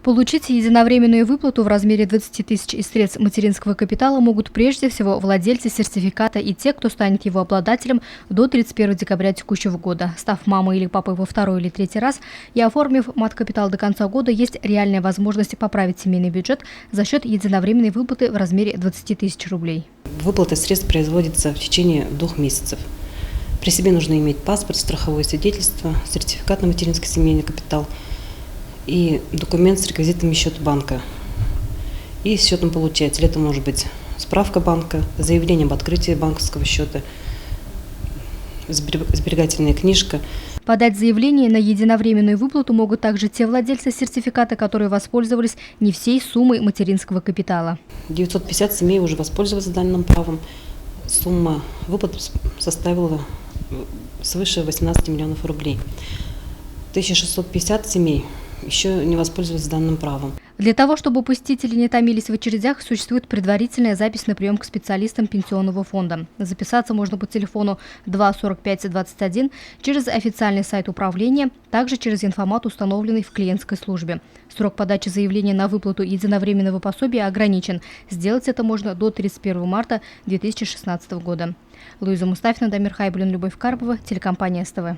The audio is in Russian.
Получить единовременную выплату в размере 20 тысяч из средств материнского капитала могут прежде всего владельцы сертификата и те, кто станет его обладателем до 31 декабря текущего года. Став мамой или папой во второй или третий раз и оформив мат-капитал до конца года, есть реальная возможность поправить семейный бюджет за счет единовременной выплаты в размере 20 тысяч рублей. Выплата средств производится в течение 2 месяцев. При себе нужно иметь паспорт, страховое свидетельство, сертификат на материнский семейный капитал и документ с реквизитами счета банка и с счетом получателя. Это может быть справка банка, заявление об открытии банковского счета, сберегательная книжка. Подать заявление на единовременную выплату могут также те владельцы сертификата, которые воспользовались не всей суммой материнского капитала. 950 семей уже воспользовались данным правом. Сумма выплат составила свыше 18 миллионов рублей. 1650 семей еще не воспользовались данным правом. Для того, чтобы посетители не томились в очередях, существует предварительная запись на прием к специалистам пенсионного фонда. Записаться можно по телефону 2 45 21 через официальный сайт управления, также через информат, установленный в клиентской службе. Срок подачи заявления на выплату единовременного пособия ограничен. Сделать это можно до 31 марта 2016 года. Луиза Мустафина, Дамир Хайбулин, Любовь Карпова, телекомпания СТВ.